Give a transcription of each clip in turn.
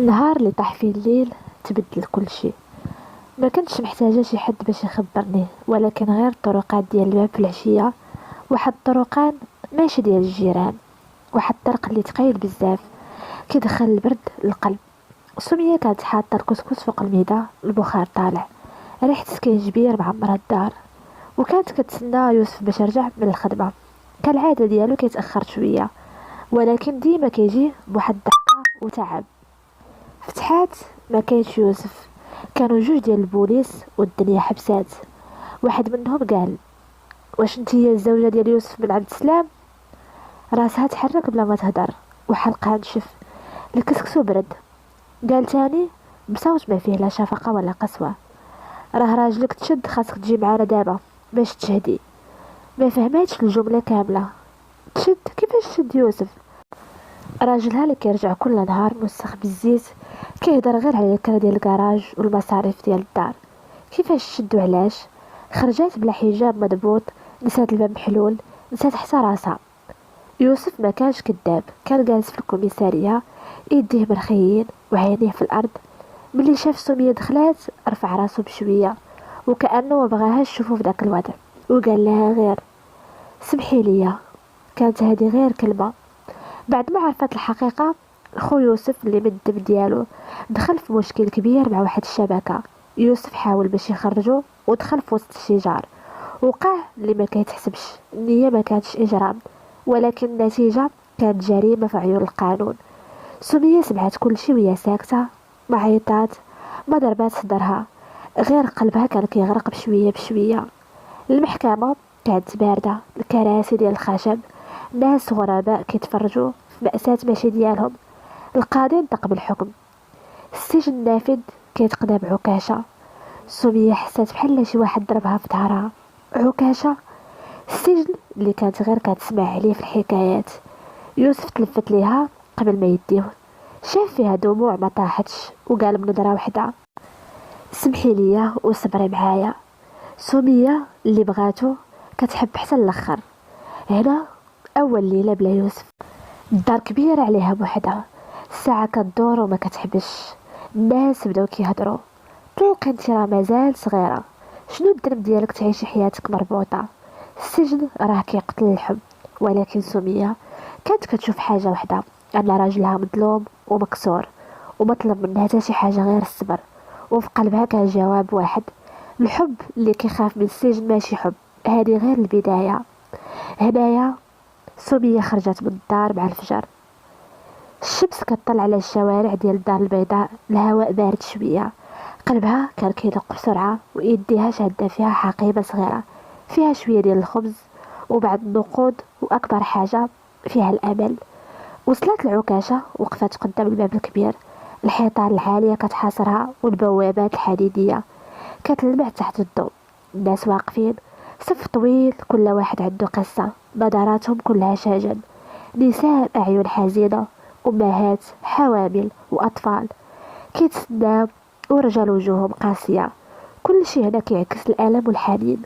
النهار اللي طاح فيه الليل تبدل كل شيء. ما كنتش محتاجه شي حد باش يخبرني، ولكن غير الطرقات ديال الباب في العشيه، واحد الطرقان ماشي ديال الجيران، واحد الطرق اللي تقيل بزاف كيدخل البرد للقلب. سمية كانت حاطه الكسكس فوق الميده، البخار طالع، ريحه سكينجبير معمره الدار، وكانت كتسنى يوسف باش يرجع من الخدمه. كالعاده ديالو كيتاخر شويه، ولكن ديما كيجي بواحد الضحكه وتعب. فتحات ما كاينش يوسف، كانوا جوج ديال البوليس والدنيا حبسات. واحد منهم قال: واش نتيا الزوجة ديال يوسف بن عبد السلام؟ راسها تحرك بلا ما تهدر، وحلقها نشف، الكسكسو برد. قال تاني بصوت ما فيه لا شفقة ولا قسوة: راه راجلك تشد، خاصك تجي معانا دابا باش تشهدي. ما فهماتش الجملة كاملة. تشد؟ كيفاش تشد يوسف؟ راجلها اللي كيرجع كل نهار مسخ بالزيت، كيهضر غير على الكرا ديال الكراج والمصاريف ديال الدار. كيفاش شدو؟ علاش؟ خرجات بلا حجاب مضبوط، نسات الباب محلول، نسات حتى راسها. يوسف ما كانش كذاب، كان جالس في الكوميسارية، يديه مرخيين وعينيه في الارض. ملي شاف سمية دخلات رفع راسو بشويه، وكأنه ما بغاهاش تشوفو في داك الوضع، وقال لها غير: سمحي ليا. كانت هذه غير كلمة. بعد ما عرفت الحقيقة، خو يوسف اللي من الدم ديالو دخل في مشكل كبير مع واحد الشبكة. يوسف حاول باش يخرجو ودخل في وسط الشجار، وقع اللي ما كيتحسبش. النية ما كانتش إجرام، ولكن النتيجة كانت جريمة في عيون القانون. سمية سمعت كل شي وهي ساكتة، ما عيطات، ما ضربات صدرها، غير قلبها كان كيغرق بشوية بشوية. المحكمة كانت باردة، الكراسي ديال الخشب، ناس غرباء كيتفرجوا في مأساة ماشي ديالهم. القاضي نطق بالحكم: السجن النافذ كيتقضى بعكاشة. سمية حسات بحال شي واحد ضربها في ظهرها. عكاشة؟ السجن اللي كانت غير كتسمع عليه في الحكايات. يوسف تلفت ليها قبل ما يديه، شاف فيها دموع ما طاحتش، وقال بنظرة وحدة: سمحي ليا وصبري معايا. سمية اللي بغاتو كتحب حتى الاخر. هنا اول ليلة بلا يوسف، الدار كبيرة عليها بوحدها، الساعة كدور وما كتحبش، الناس بداو كيهضروا: طلقي انت راه مازال صغيرة، شنو الذنب ديالك تعيشي حياتك مربوطة؟ السجن راه كيقتل الحب. ولكن سمية كانت كتشوف حاجة وحدة: ان راجلها مظلوم ومكسور، ومطلب منها حتى شي حاجة غير الصبر. وفي قلبها كان جواب واحد: الحب اللي كيخاف من السجن ماشي حب، هذه غير البداية. هنايا سمية خرجت من الدار مع الفجر. الشمس كطلع على الشوارع ديال الدار البيضاء، الهواء بارد شوية. قلبها كان كيدق بسرعة، ويديها شادة فيها حقيبة صغيرة فيها شوية ديال الخبز وبعض النقود، وأكبر حاجة فيها الأمل. وصلت العكاشة، وقفت قدام الباب الكبير، الحيطان العالية كتحاصرها والبوابات الحديدية كتلمع تحت الضوء. الناس واقفين صف طويل، كل واحد عنده قصة، نظراتهم كلها شجن، نساء أعين حزينة، أمهات، حوامل وأطفال كيتسناو، ورجال وجوههم قاسية. كل شي هنا كيعكس الألم والحنين.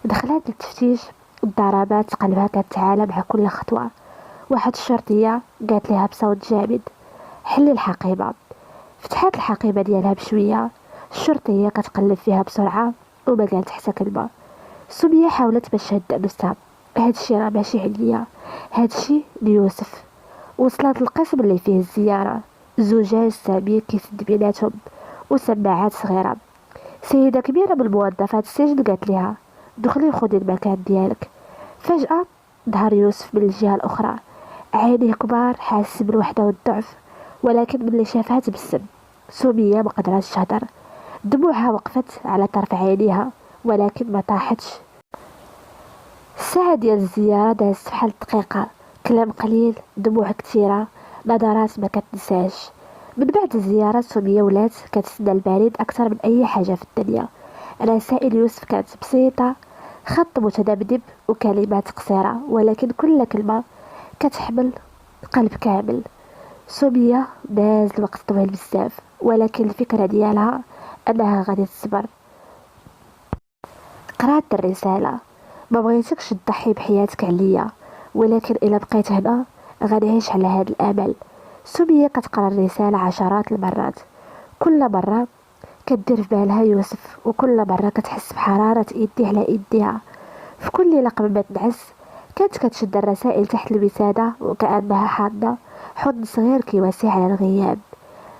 دخلت للتفتيش، الضربات قلبها كتعالى مع كل خطوة. واحد الشرطية قالت لها بصوت جامد: حلي الحقيبة. فتحت الحقيبة ديالها بشوية، الشرطية كتقلب فيها بسرعة وما قالت حتى كلمة. سمية حاولت باش تهدأ نفسها: هادشي راه ماشي عليا، هادشي ليوسف. وصلت القسم اللي فيه الزيارة، زجاج سامي كيسد بيناتهم، وسماعات صغيرة. سيدة كبيرة من الموظفات السجن قالت لها: دخلي وخدي المكان ديالك. فجأة ظهر يوسف من الجهة الأخرى، عينيه كبار، حاسس بالوحدة والضعف، ولكن ملي شافها تبسم. سمية ما قدراتش تهدر، دموعها وقفت على طرف عينيها، ولكن ما طاحتش. الساعة ديال الزيارة دازت بحال دقيقة، كلام قليل، دموع كتيرة، نظرات ما كتنساش. من بعد الزيارة سمية ولات كتسنى البريد أكثر من أي حاجة في الدنيا. رسائل يوسف كانت بسيطة، خط متذبذب وكلمات قصيرة، ولكن كل كلمة كتحمل قلب كامل. سمية داز الوقت طويل بزاف، ولكن الفكرة ديالها أنها غادي تصبر. قرأت الرسالة: ما بغيتكش تضحي بحياتك عليا، ولكن إلا بقيت هنا غنعيش على هذا الأمل. سمية كتقرا الرسالة عشرات المرات، كل مرة كدير في بالها يوسف، وكل مرة كتحس بحرارة ايديه على ايديها. في كل ليلة قبل ما تنعس كانت كتشد الرسائل تحت الوسادة وكأنها حاضنة حضن صغير كيواسي على الغياب.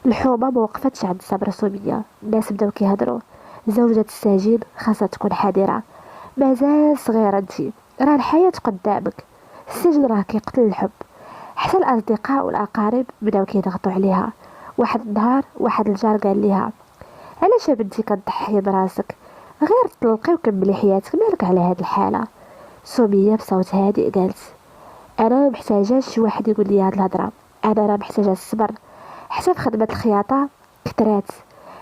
الحومة موقفتش عند صبر سمية، الناس بداو كيهضروا: زوجة السجين خاصها تكون حذرة، مازال صغيرة انتي، راه الحياة قدامك، السجن راه كيقتل الحب. حتى الأصدقاء والأقارب بداو كيضغطوا عليها. واحد النهار واحد الجار قال ليها: علاش يا بنتي كتضحي براسك، غير تطلقي وكملي حياتك، مالك على هاد الحالة؟ سمية بصوت هادئ قالت: انا محتاجاش شي واحد يقول لي هاد الهضره، انا راه محتاجه الصبر، حتى في خدمه الخياطه كترات،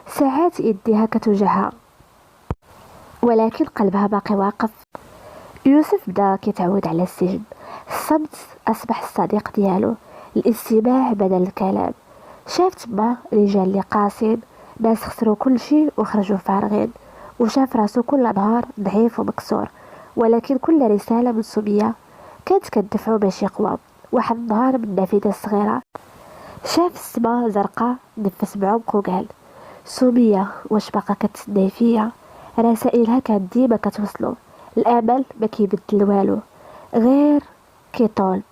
ساعات يديها كتوجعها ولكن قلبها باقي واقف. يوسف بدا كيتعود على السجن، الصمت اصبح الصديق ديالو، الاستماع بدل الكلام. شاف تما رجال اللي قاسين، ناس خسروا كل شيء وخرجوا فارغين، وشاف راسو كل نهار ضعيف ومكسور. ولكن كل رسالة من سمية كانت كتدفعو باش يقوى. واحد النهار من نافذة الصغيرة شاف السما زرقاء، نفس بعمق وقال: سمية واش باقا كتسناي فيا؟ رسائلها كانت ديما كتوصلو، الامل ما كيبدل والو غير كيطول.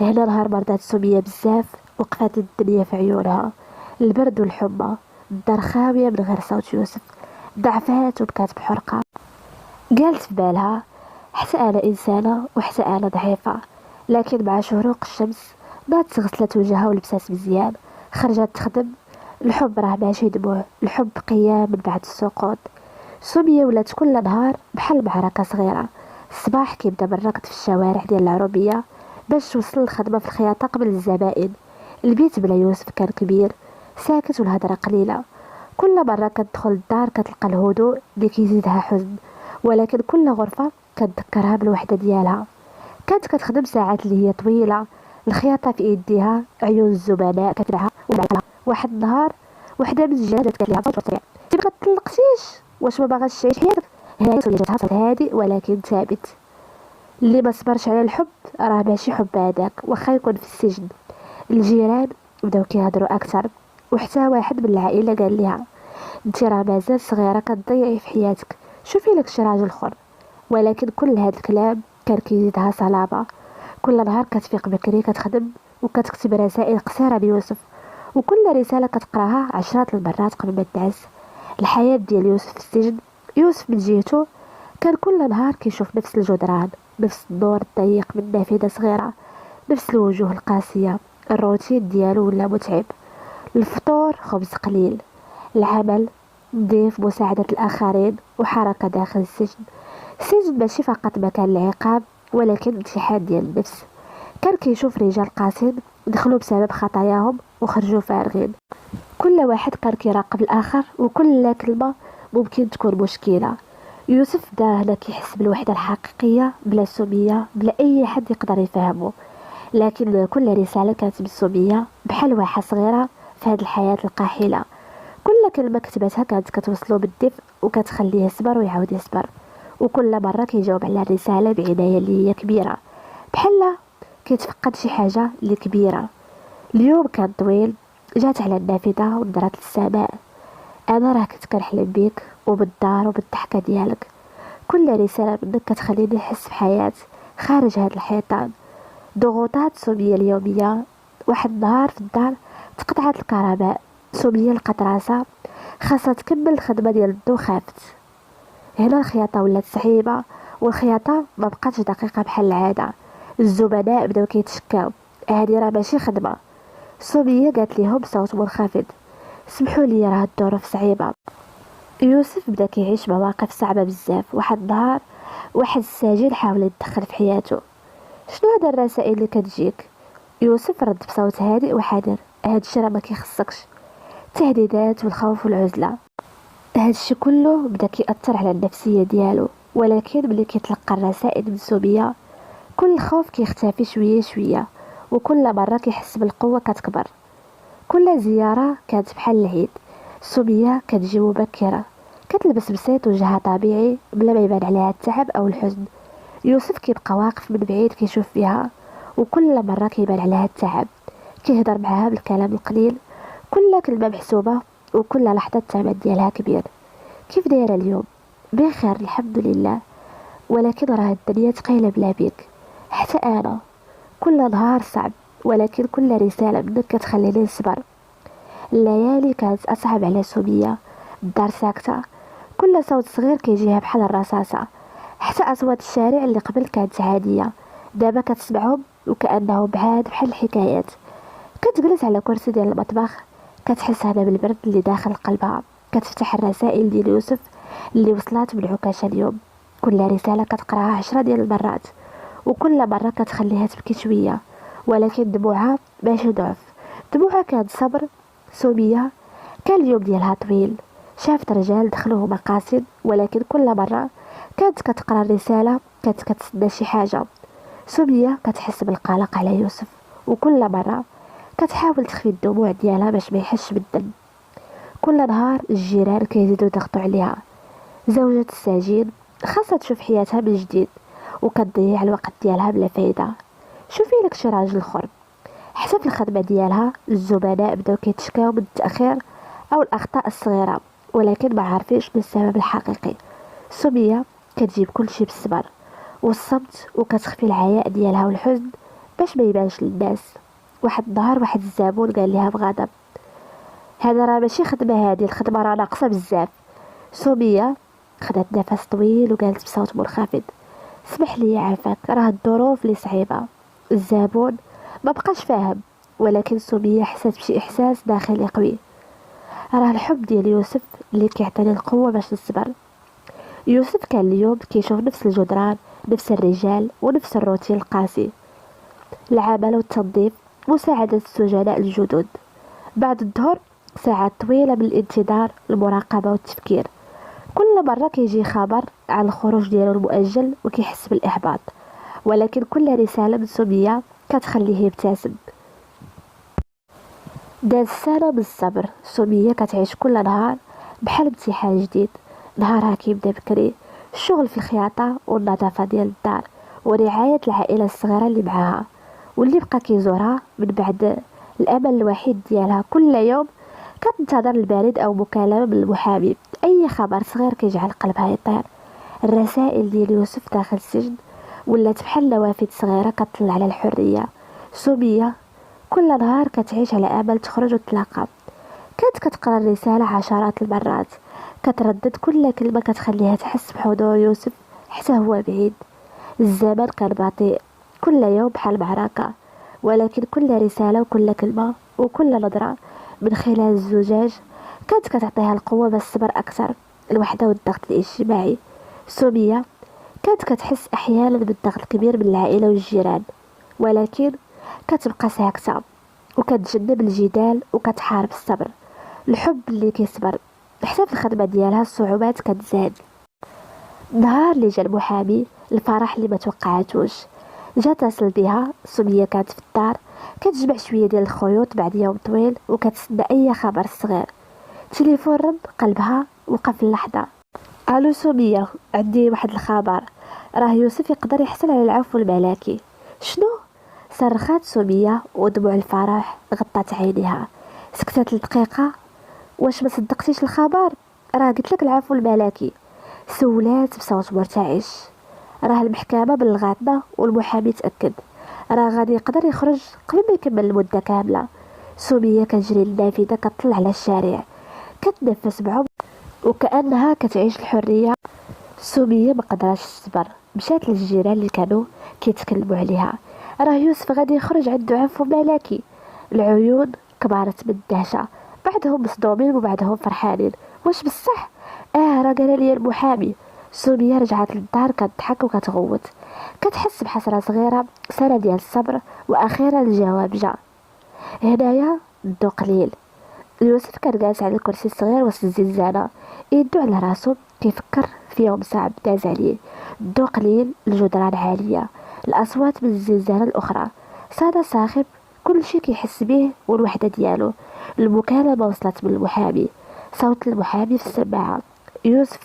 هنا نهار مرضات سمية بزاف، وقفات الدنيا في عيونها، البرد والحمى، الدار خاوية من غير صوت يوسف، ضعفات وبكات بحرقة. قالت في بالها: حتى انا انسانة وحتى انا ضعيفة. لكن مع شروق الشمس ناضت، غسلت وجهها ولبسات مزيان، خرجت تخدم. الحب راه ماشي دموع، الحب قيام من بعد السقوط. سمية ولات كل نهار بحال معركة صغيرة. الصباح كيبدا بالركض في الشوارع ديال العروبية باش توصل الخدمة في الخياطة قبل الزبائن. البيت بلا يوسف كان كبير، ساكت والهضرة قليلة. كل مرة كتدخل الدار كتلقى الهدوء اللي كيزيدها حزن، ولكن كل غرفة كتذكرها بالوحدة ديالها. كانت كتخدم ساعات اللي هي طويلة، الخياطة في ايديها، عيون الزبناء كتبعها ومعها. واحد النهار وحدة من الجيران قالت لها: تبغى تطلقتيش؟ واش ما باغاش تعيش حياتك؟ هي جاتها صوت هادئ ولكن ثابت: اللي ما صبرش على الحب راه ماشي حب هذاك، واخا يكون في السجن. الجيران بداو كيهضروا اكثر، وحتى واحد من العائله قال لها: انت راه مازال صغيره كتضيعي في حياتك، شوفي لك شي راجل اخر. ولكن كل هذا الكلام كان كيزيدها صلابه. كل نهار كتفيق بكري كتخدم وكتكتب رسائل قصيره ليوسف، وكل رساله كتقراها عشرات المرات قبل ما تنعس. الحياه ديال يوسف في السجن، يوسف من جهته كان كل نهار كيشوف نفس الجدران، نفس النور الضيق من نافذه صغيره، نفس الوجوه القاسيه. الروتين ديالو ولا متعب، الفطور خبز قليل، العمل نظيف، مساعدة الآخرين، وحركة داخل السجن. السجن ماشي فقط مكان العقاب ولكن امتحان ديال النفس. كان كيشوف رجال قاسين دخلوا بسبب خطاياهم وخرجوا فارغين، كل واحد كان كيراقب الآخر، وكل كلمة ممكن تكون مشكلة. يوسف دا هنا كيحس بالوحدة الحقيقية، بلا سمية، بلا أي حد يقدر يفهمه. لكن كل رسالة كانت من سمية بحال لوحة صغيرة في هذه الحياة القاحلة. كل كلمة كتبتها كانت كتوصلو بالدفء وكتخليه يصبر ويعاود يصبر، وكل مرة كيجاوب على الرسالة بعناية اللي هي كبيرة، بحال كيتفقد شي حاجة اللي كبيرة. اليوم كان طويل، جات على النافذة ونظرت للسماء: انا راه كنت كنحلم بيك وبالدار وبالضحكة ديالك. كل رسالة منك كتخليني نحس بحياة خارج هاد الحيطان. ضغوطات سمية اليومية. واحد النهار في الدار تقطعت الكهرباء، سمية لقات راسها خاصها تكمل الخدمة ديال الضو، خافت. هنا الخياطة ولات صعيبة، والخياطة ما بقاتش دقيقة بحال العادة. الزبناء بداو كيتشكاو: هادي راه ماشي خدمة. سمية قالت ليهم بصوت منخفض: سمحوا لي، راه الظروف صعيبة. يوسف بدا كيعيش مواقف صعبة بزاف. واحد النهار واحد السجين حاول يتدخل في حياته: شنو هاد الرسائل اللي كتجيك؟ يوسف رد بصوت هادئ وحذر: هادشي راه ما كيخصكش. التهديدات والخوف والعزلة، هادشي كله بدا كيأثر على النفسية ديالو. ولكن ملي كيتلقى الرسائل من سمية كل خوف كيختفي شوية شوية، وكل مرة كيحس بالقوة كتكبر. كل زيارة كانت بحال العيد. سمية كتجي مبكرة، كتلبس بسيط وجهها طبيعي بلا ما يبان عليها التعب أو الحزن. يوسف كيبقى واقف من بعيد كيشوف فيها، وكل مرة كيبان عليها التعب، كيهضر معاها بالكلام القليل، كل كلمة محسوبة وكل لحظة الثمن ديالها كبير. كيف دايرة اليوم؟ بخير الحمد لله، ولكن راه الدنيا ثقيلة بلا بيك. حتى أنا كل نهار صعب، ولكن كل رسالة منك كتخليني نصبر. الليالي كانت أصعب على سمية، الدار ساكتة، كل صوت صغير كيجيها بحال الرصاصة. حتى أصوات الشارع اللي قبل كانت عادية دابا كتسمعهم وكأنهم بعاد بحال الحكايات. كتجلس على كرسي ديال المطبخ، كتحس هذا بالبرد اللي داخل قلبها. كتفتح الرسائل ديال يوسف اللي وصلات من عكاشة اليوم. كل رسالة كتقراها 10 ديال المرات، وكل مرة كتخليها تبكي شوية، ولكن دموعها ماشي ضعف، دموعها كانت صبر. سمية كان اليوم ديالها طويل، شافت رجال دخلوه مقاصد، ولكن كل مرة كانت كتقرا الرسالة كانت كتسنى شي حاجة. سمية كتحس بالقلق على يوسف، وكل مرة كتحاول تخفي الدموع ديالها باش ما يحسش بالدم. كل نهار الجيران كيزيدوا يضغطوا عليها، زوجة السجين خاصها تشوف حياتها من جديد، وكتضيع الوقت ديالها بلا فايدة. شوفي لك شي راجل اخر. حتى في الخدمة ديالها الزبناء بداو كيتشكاو من التأخير أو الأخطاء الصغيرة، ولكن ما عارفينش السبب الحقيقي. سمية كتجيب كل شي بالصبر والصمت، وكتخفي العياء ديالها والحزن باش ما يبانش للناس. واحد النهار واحد الزبون قال لها بغضب: هذا راه ماشي خدمة، هذه الخدمة راه ناقصة بزاف. سمية خدت نفس طويل وقالت بصوت منخفض: اسمح لي عافاك، راه الظروف اللي صعيبة. الزبون ما بقاش فاهم، ولكن سمية حست بشي إحساس داخلي قوي. راه الحب ديال يوسف اللي كيعطيني القوة باش نصبر. يوسف كان اليوم كيشوف نفس الجدران، نفس الرجال، ونفس الروتين القاسي: العمل والتنظيف، مساعدة السجناء الجدد. بعد الظهر ساعات طويلة من الانتظار، المراقبة والتفكير. كل مرة كيجي خبر عن الخروج ديالو المؤجل وكيحس بالإحباط، ولكن كل رسالة من سمية كتخليه يبتسم. داز سنة بالصبر. سمية كتعيش كل نهار بحال امتحان جديد. نهارها كيبدا بكري، الشغل في الخياطة والنظافة ديال الدار ورعاية العائلة الصغيرة اللي معاها واللي بقى كيزورها من بعد. الأمل الوحيد ديالها كل يوم كتنتظر البريد أو مكالمة من المحامي، أي خبر صغير كيجعل قلبها يطير. الرسائل ديال يوسف داخل السجن ولات بحال نوافذ صغيرة كتطل على الحرية. سمية كل نهار كتعيش على امل تخرج وتلاقى. كانت كتقرا الرسالة عشرات المرات، كتردد كل كلمة كتخليها تحس بحضور يوسف حتى هو بعيد. الزمن كان بطيء، كل يوم بحال معركة، ولكن كل رسالة وكل كلمة وكل نظرة من خلال الزجاج كانت كتعطيها القوة باش الصبر أكثر. الوحدة والضغط الاجتماعي. سمية كانت كتحس أحيانا بالضغط الكبير من العائلة والجيران، ولكن كتبقى ساكتة وكتجنب الجدال وكتحارب الصبر، الحب اللي كيصبر. حتى في الخدمة ديالها الصعوبات كتزاد. نهار اللي جا المحامي، الفرح اللي ما توقعاتوش جا اتصل بها. سمية كانت في الدار كتجمع شوية ديال الخيوط بعد يوم طويل وكتسنى أي خبر صغير. تليفون رد، قلبها وقف اللحظة. الو سمية، عندي واحد الخبر، راه يوسف يقدر يحصل على العفو الملكي. شنو؟ صرخات سمية ودموع الفرح غطت عينيها. سكتت لدقيقة: واش ما صدقتيش الخبر؟ راه قلت لك العفو الملكي. سولات بصوت مرتعش: راه المحكمة بلغاتنا والمحامي تأكد راه غادي يقدر يخرج قبل ما يكمل المدة كاملة. سمية كتجري النافذة كتطل على الشارع، كتنفس بعمق وكأنها كتعيش الحرية. سمية ما قدرتش تصبر، مشات للجيران اللي كانوا كيتكلموا عليها: راه يوسف غادي يخرج عنده عفو ملكي. العيون كبرت من الدهشة، بعضهم مصدومين وبعضهم فرحانين. واش بصح؟ راه قال لي المحامي. سمية رجعت للدار كتضحك وكتغوت، كتحس بحسرة صغيرة. سنة ديال الصبر واخيرا الجواب جا. هنايا الضو قليل. يوسف كان جالس على الكرسي الصغير وسط الزنزانة، يدو على راسو كيفكر في يوم صعب داز عليه. الضو قليل، الجدران عالية، الأصوات من الزنزانة الأخرى، صدى صاخب، كل شي كيحس بيه والوحدة ديالو. المكالمة وصلت من المحامي، صوت المحامي في السماعة: يوسف،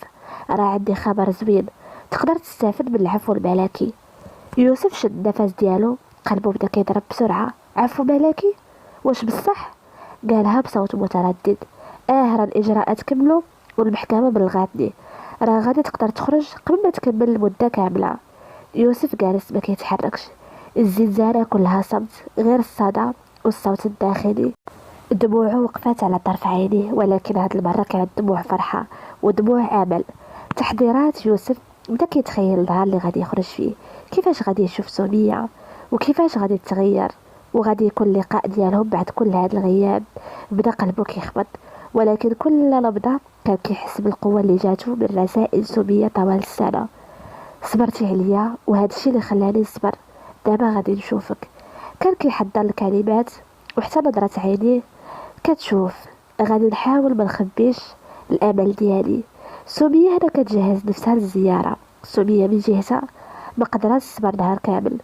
راه عندي خبر زوين، تقدر تستافد من العفو الملكي. يوسف شد النفس ديالو، قلبه بدا كيضرب بسرعة. عفو ملكي؟ واش بصح؟ قالها بصوت متردد. راه الاجراءات كملوا والمحكمه بلغاتني، راه غادي تقدر تخرج قبل ما تكمل المده كامله. يوسف جالس ما كيتحركش، الزنزانه كلها صمت، غير الصدى والصوت الداخلي. دموعه وقفات على طرف عينيه، ولكن هاد المره كانت دموع فرحه ودموع امل. تحضيرات يوسف بدا كيتخيل النهار اللي غادي يخرج فيه، كيفاش غادي يشوف سمية وكيفاش غادي تغير، وغادي يكون اللقاء ديالهم بعد كل هذا الغياب. بدا قلبه كيخبط، ولكن كل نبضة كان كيحس بالقوة اللي جاتو من رسائل سمية طوال السنة. صبرتي عليا وهذا الشيء اللي خلاني نصبر، دابا غادي نشوفك. كان كيحضر الكلمات وحتى نظرة عينيه كتشوف. غادي نحاول ما نخبيش الامل ديالي. سمية هنا كتجهز نفسها للزيارة. سمية من جهتها ما قدراتش تصبر نهار كامل،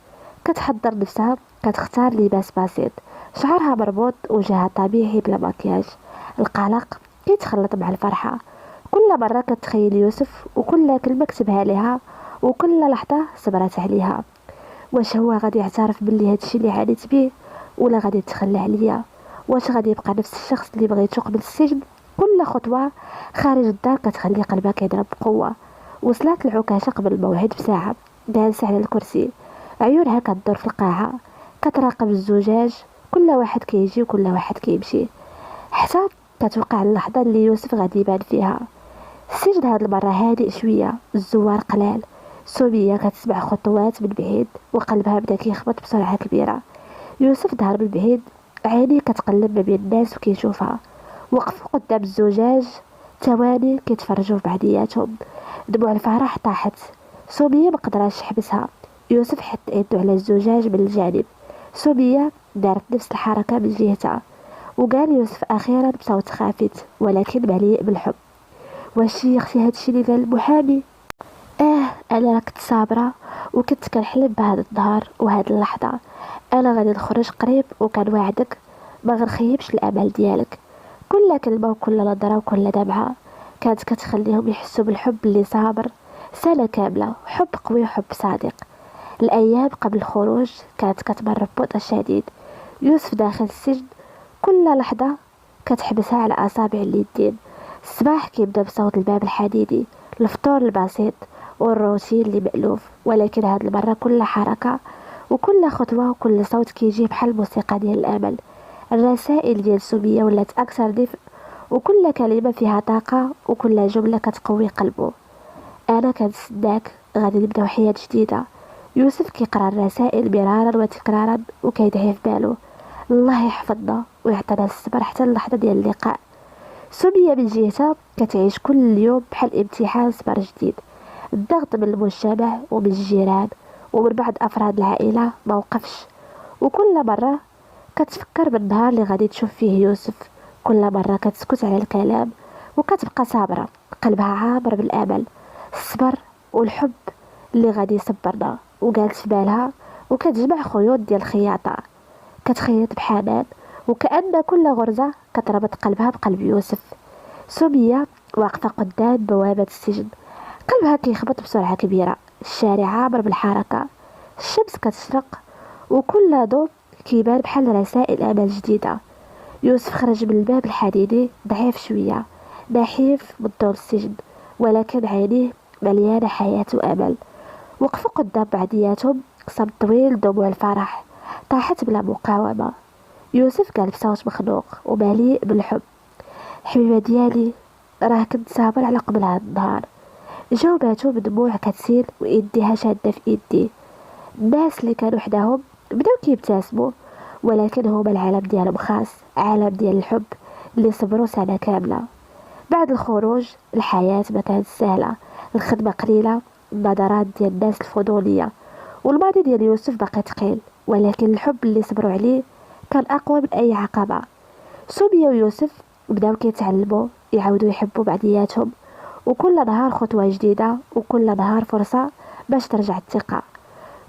كتحضر نفسها، كتختار لباس بسيط، شعرها مربوط، وجهها طبيعي بلا مكياج. القلق كيتخلط مع الفرحة، كل مرة كتخيل يوسف وكل كلمة كتبها لها وكل لحظة صبرت عليها. واش هو غادي يعترف باللي هادشي اللي عانيت بيه، ولا غادي يتخلى عليا؟ واش غادي يبقى نفس الشخص اللي بغيتو قبل السجن؟ كل خطوة خارج الدار كتخلي قلبها كيضرب بقوة. وصلت العكاشة قبل الموعد بساعة، جالسة على الكرسي، عيونها كتدور في القاعة، كتراقب الزجاج، كل واحد كيجي وكل واحد كيمشي، حتى كتوقع اللحظة اللي يوسف غادي يبان فيها. السجن هاد المرة هادئ شوية، الزوار قلال. سمية كتسمع خطوات من بعيد وقلبها بدا كيخبط بسرعة كبيرة. يوسف ظهر من بعيد، عينيه كتقلب ما بين الناس وكيشوفها. وقفوا قدام الزجاج ثواني كيتفرجوا في بعضياتهم. دموع الفرح طاحت، سمية مقدراش تحبسها. يوسف حط يدو على الزجاج من الجانب، سمية دارت نفس الحركة من جهتها. وقال يوسف أخيرا بصوت خافت ولكن مليء بالحب: واش يا اختي هادشي اللي قال المحامي؟ انا كنت صابره وكنت كنحلم بهذا النهار وهذه اللحظه. انا غادي نخرج قريب وكنوعدك ما غنخيبش الامل ديالك. كل كلمه وكل نظره وكل دمعه كانت كتخليهم يحسوا بالحب اللي صابر سنه كامله، حب قوي وحب صادق. الايام قبل الخروج كانت كتمر ببطء شديد. يوسف داخل السجن كل لحظه كتحبسها على اصابع اليدين. الصباح كيبدا بصوت الباب الحديدي، الفطور البسيط والروتين اللي مألوف، ولكن هاد المرة كل حركة وكل خطوة وكل صوت كيجي بحال الموسيقى ديال الأمل. الرسائل ديال سمية ولات أكثر دفء، وكل كلمة فيها طاقة وكل جملة كتقوي قلبه. أنا كنتسناك، غادي نبداو حياة جديدة. يوسف كيقرا الرسائل مرارا وتكرارا وكيدعي في بالو: الله يحفظنا ويعطينا الصبر حتى اللحظة ديال اللقاء. سمية من جهتها كتعيش كل يوم بحال امتحان صبر جديد. الضغط من المجتمع ومن الجيران ومن بعض أفراد العائلة ما وقفش، وكل مرة كتفكر بالنهار اللي غادي تشوف فيه يوسف. كل مرة كتسكت على الكلام وكتبقى صابرة، قلبها عامر بالأمل، الصبر والحب اللي غادي يصبرنا. وقالت في بالها وكتجمع خيوط ديال الخياطة، كتخيط بحنان وكأن كل غرزة كتربط قلبها بقلب يوسف. سمية واقفة قدام بوابة السجن، قلبها كيخبط بسرعة كبيرة. الشارع عامر بالحركة، الشمس كتشرق وكل ضوء كيبان بحال رسائل أمل جديدة. يوسف خرج من الباب الحديدي ضعيف شوية، نحيف من طول السجن، ولكن عينيه مليانة حياة وأمل. وقفوا قدام بعضياتهم، صمت طويل، دموع الفرح طاحت بلا مقاومة. يوسف قال بصوت مخنوق ومليء بالحب: حبيبة ديالي، راه كنت صابر على قبل هاد النهار. جاوباتو بدموع كتسيل وإيديها شادة في إيدي. الناس اللي كانوا حداهم بداو كيبتسموا، ولكن هما العالم ديالهم خاص، عالم ديال الحب اللي صبروا سنة كاملة. بعد الخروج الحياة ما كانت سهلة، الخدمة قليلة، النظرات ديال الناس الفضولية، والماضي ديال يوسف باقي ثقيل، ولكن الحب اللي صبروا عليه كان أقوى من أي عقبة. سمية ويوسف بداو كيتعلموا يعاودوا يحبوا بعضياتهم، وكل نهار خطوة جديدة، وكل نهار فرصة باش ترجع الثقة.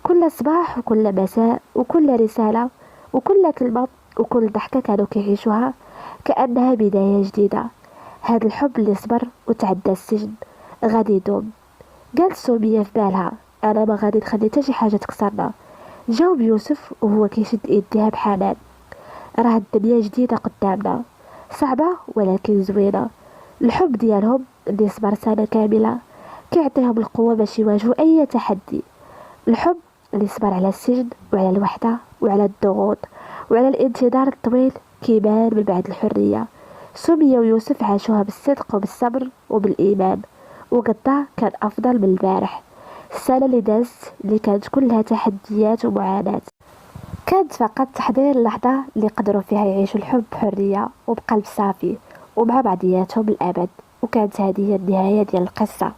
كل صباح وكل مساء وكل رسالة وكل كلمة وكل ضحكة كانوا كيعيشوها كأنها بداية جديدة. هاد الحب اللي صبر وتعدى السجن غادي يدوم. قالت سمية في بالها: أنا ما غادي نخلي حتى شي حاجة تكسرنا. جاوب يوسف وهو كيشد ايديها بحنان: راه الدنيا جديدة قدامنا، صعبة ولكن زوينة. الحب ديالهم اللي صبر سنة كاملة كيعطيهم القوة باش يواجهوا أي تحدي. الحب اللي صبر على السجن وعلى الوحدة وعلى الضغوط وعلى الانتظار الطويل كيبان من بعد الحرية. سمية ويوسف عاشوها بالصدق وبالصبر وبالإيمان، وقضاء كان أفضل من البارح. السنة اللي دازت اللي كانت كلها تحديات ومعاناة كانت فقط تحضير اللحظة اللي قدروا فيها يعيشوا الحب بحرية وبقلب صافي ومع بعضياتهم الأبد. وكانت هذه هي النهاية ديال القصة.